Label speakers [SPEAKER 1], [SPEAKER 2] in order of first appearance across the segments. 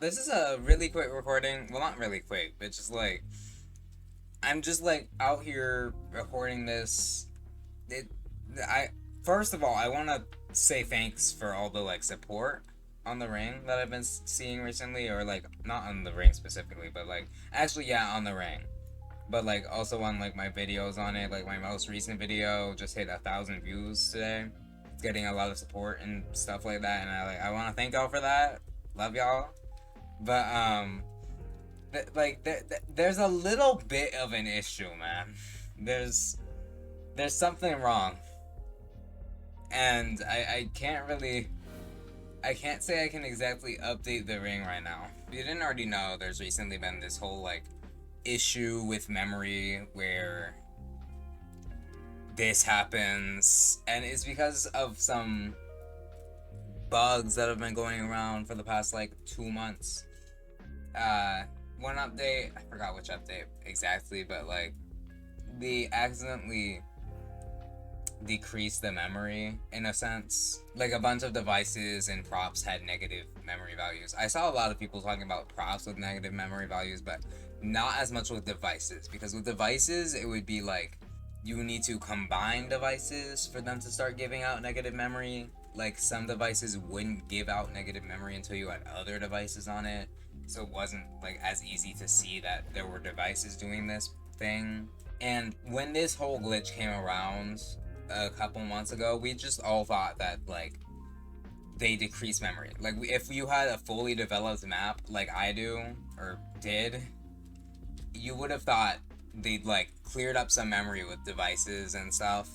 [SPEAKER 1] This is a really quick recording. Well, not really quick, but just like I'm just like out here recording this. It, I first of all, I want to say thanks for all the like support on the ring that I've been seeing recently, or like not on the ring specifically, but like actually yeah on the ring, but like also on like my videos on it. Like my most recent video just hit 1,000 views today. It's getting a lot of support and stuff like that, and I want to thank y'all for that. Love y'all. But there's a little bit of an issue, man. There's there's something wrong, and I can't say I can exactly update the ring right now. If you didn't already know, there's recently been this whole like issue with memory where this happens, and it's because of some bugs that have been going around for the past like 2 months. Uh, One update, I forgot which update exactly, but like they accidentally decreased the memory in a sense. Like a bunch of devices and props had negative memory values. I saw a lot of people talking about props with negative memory values, but not as much with devices, because with devices it would be like you need to combine devices for them to start giving out negative memory. Like some devices wouldn't give out negative memory until you had other devices on it, so it wasn't like as easy to see that there were devices doing this thing. And when this whole glitch came around a couple months ago, we just all thought that like they decrease memory. Like if you had a fully developed map like I do or did, you would have thought they'd like cleared up some memory with devices and stuff,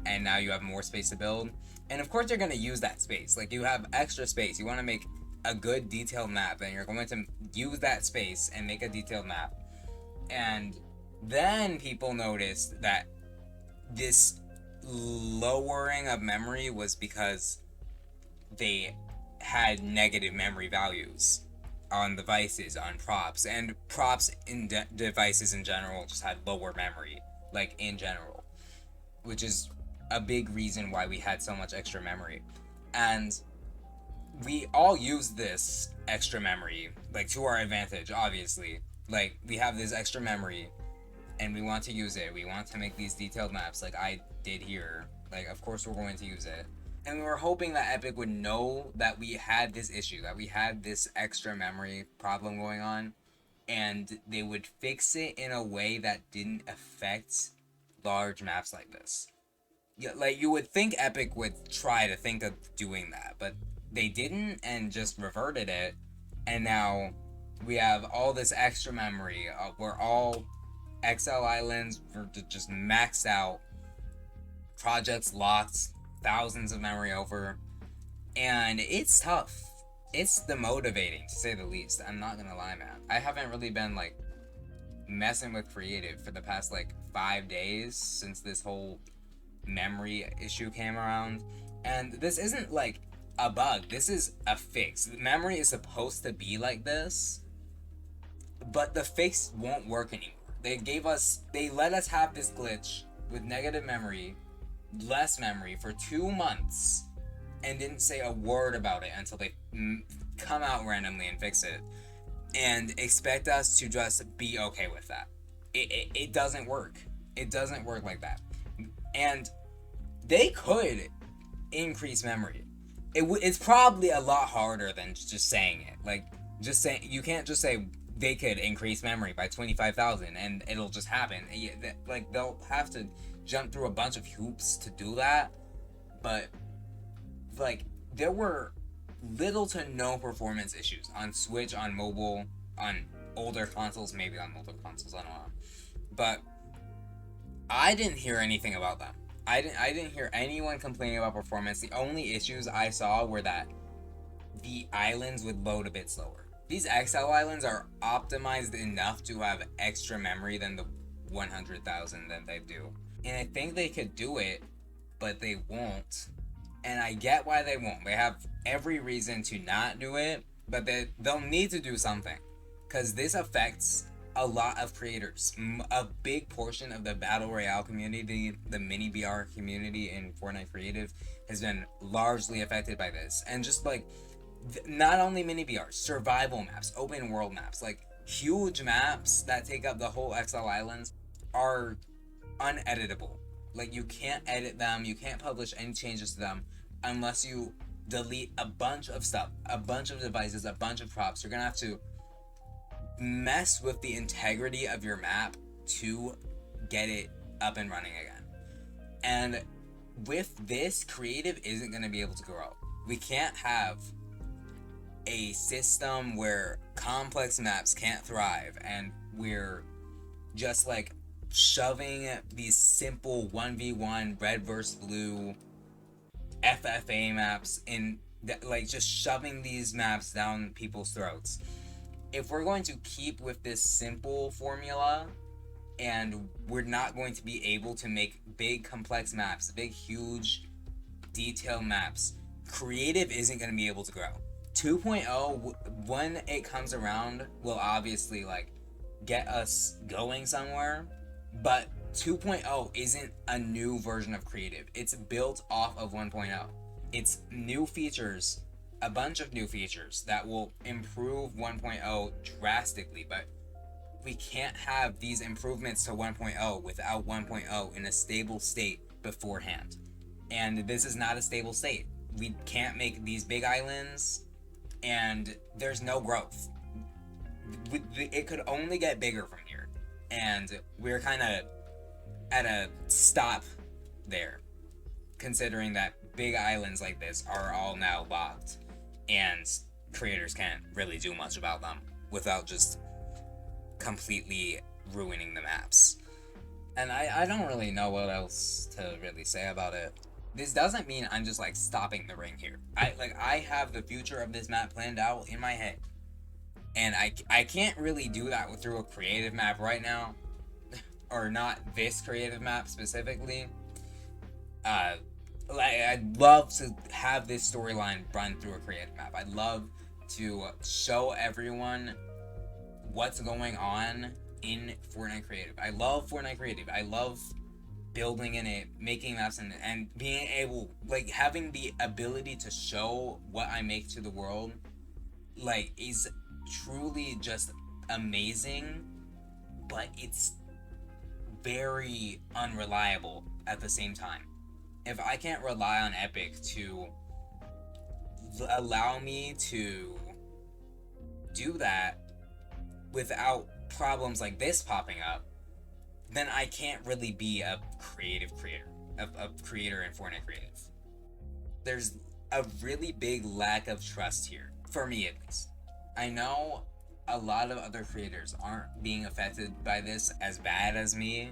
[SPEAKER 1] and now you have more space to build. And of course, you're gonna use that space. Like you have extra space. You want to make a good detailed map, and you're going to use that space and make a detailed map. And then people noticed that this lowering of memory was because they had negative memory values on devices, on props, and props in devices in general just had lower memory, like in general, which is a big reason why we had so much extra memory. And we all use this extra memory, like to our advantage, obviously. Like, we have this extra memory and we want to use it. We want to make these detailed maps like I did here. Like, of course, we're going to use it. And we were hoping that Epic would know that we had this issue, that we had this extra memory problem going on, and they would fix it in a way that didn't affect large maps like this. Yeah, like you would think Epic would try to think of doing that, but they didn't and just reverted it. And now we have all this extra memory. We're all XL Islands for just maxed out, projects locked, thousands of memory over, and it's tough. It's demotivating to say the least. I'm not gonna lie, man. I haven't really been like messing with creative for the past like 5 days since this whole memory issue came around, and this isn't like a bug. This is a fix. Memory is supposed to be like this, but the fix won't work anymore. They let us have this glitch with negative memory, less memory for 2 months, and didn't say a word about it until they come out randomly and fix it, and expect us to just be okay with that. It doesn't work. It doesn't work like that. And they could increase memory. It's probably a lot harder than just saying it. Like, just saying, you can't just say they could increase memory by 25,000 and it'll just happen. Like, they'll have to jump through a bunch of hoops to do that. But, like, there were little to no performance issues on Switch, on mobile, on older consoles, maybe on older consoles, I don't know. But I didn't hear anything about them. I didn't hear anyone complaining about performance. The only issues I saw were that the islands would load a bit slower. These XL islands are optimized enough to have extra memory than the 100,000 that they do. And I think they could do it, but they won't. And I get why they won't. They have every reason to not do it, but they'll need to do something. Because this affects a lot of creators. A big portion of the Battle Royale community, the mini BR community in Fortnite Creative, has been largely affected by this. And just like not only mini BRs, survival maps, open world maps, like huge maps that take up the whole XL Islands are uneditable. Like, you can't edit them, you can't publish any changes to them unless you delete a bunch of stuff, a bunch of devices, a bunch of props. You're gonna have to mess with the integrity of your map to get it up and running again. And with this, creative isn't gonna be able to grow. We can't have a system where complex maps can't thrive and we're just like shoving these simple 1v1 red versus blue FFA maps in, like, just shoving these maps down people's throats. If we're going to keep with this simple formula and we're not going to be able to make big complex maps, big huge detailed maps, creative isn't going to be able to grow. 2.0, when it comes around, will obviously like get us going somewhere, but 2.0 isn't a new version of creative. It's built off of 1.0. It's new features, a bunch of new features that will improve 1.0 drastically, but we can't have these improvements to 1.0 without 1.0 in a stable state beforehand. And this is not a stable state. We can't make these big islands and there's no growth. It could only get bigger from here. And we're kind of at a stop there, considering that big islands like this are all now locked and creators can't really do much about them without just completely ruining the maps. And I don't really know what else to really say about it. This doesn't mean I'm just like stopping the ring here. I have the future of this map planned out in my head, and I can't really do that through a creative map right now, or not this creative map specifically. I'd love to have this storyline run through a creative map. I'd love to show everyone what's going on in Fortnite Creative. I love Fortnite Creative. I love building in it, making maps in it, and being able, like, having the ability to show what I make to the world, like, is truly just amazing, but it's very unreliable at the same time. If I can't rely on Epic to allow me to do that without problems like this popping up, then I can't really be a creative creator, a creator in Fortnite Creative. There's a really big lack of trust here, for me at least. I know a lot of other creators aren't being affected by this as bad as me,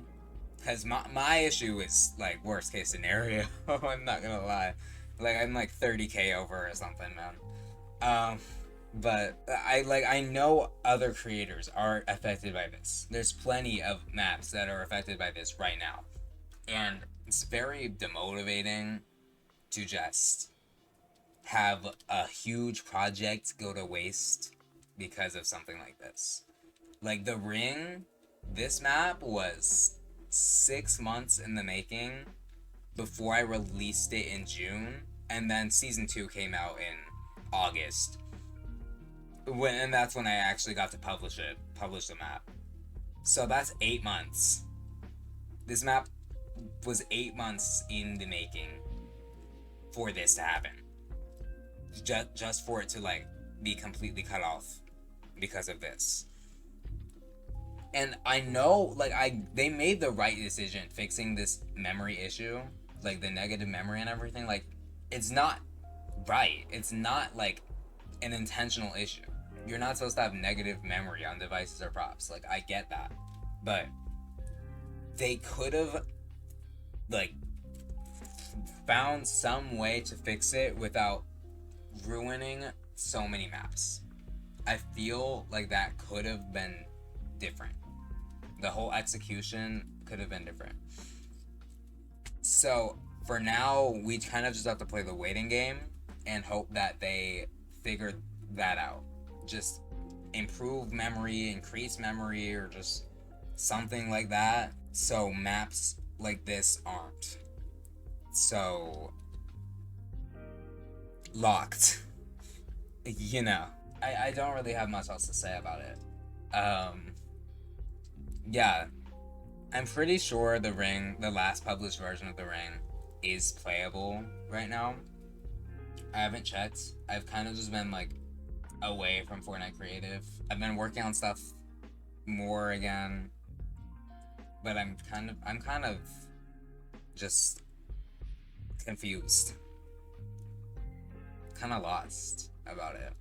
[SPEAKER 1] because my issue is like worst case scenario. I'm not gonna lie, like I'm like 30k over or something, man. But I know other creators are affected by this. There's plenty of maps that are affected by this right now, and it's very demotivating to just have a huge project go to waste because of something like this. Like the Ring, this map was 6 months in the making before I released it in June, and then season 2 came out in August. And that's when I actually got to publish the map. So that's 8 months. This map was 8 months in the making for this to happen. Just for it to like be completely cut off because of this. And I know, like, they made the right decision fixing this memory issue, like the negative memory and everything. Like, it's not right. It's not like an intentional issue. You're not supposed to have negative memory on devices or props. Like, I get that. But they could have, like, found some way to fix it without ruining so many maps. I feel like that could have been different. The whole execution could have been different. So, for now, we kind of just have to play the waiting game and hope that they figure that out. Just improve memory, increase memory, or just something like that, so maps like this aren't so locked. you know, I don't really have much else to say about it. Yeah, I'm pretty sure the ring, the last published version of the ring, is playable right now. I haven't checked. I've kind of just been like away from Fortnite Creative. I've been working on stuff more again, but I'm kind of just confused, kind of lost about it.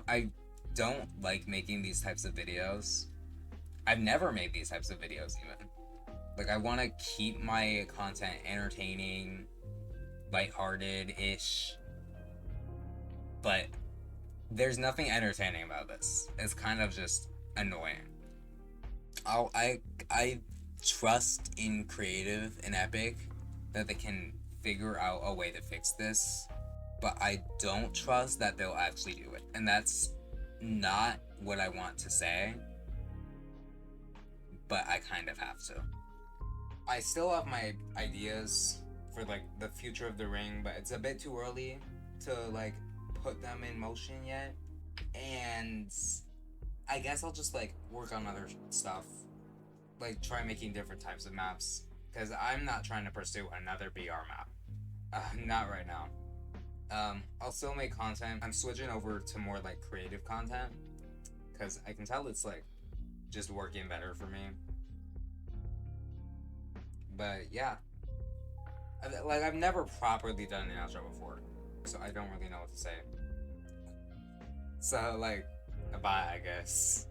[SPEAKER 1] I don't like making these types of videos. I've never made these types of videos even. Like I want to keep my content entertaining, lighthearted ish, but there's nothing entertaining about this. It's kind of just annoying. I'll, I trust in Creative and Epic that they can figure out a way to fix this, but I don't trust that they'll actually do it. And that's not what I want to say, but I kind of have to. I still have my ideas for like the future of the ring, but it's a bit too early to like put them in motion yet. And I guess I'll just like work on other stuff, like try making different types of maps, because I'm not trying to pursue another BR map. Not right now. I'll still make content. I'm switching over to more like creative content because I can tell it's like just working better for me. But yeah, I've never properly done an outro before, so I don't really know what to say. So like, bye, I guess.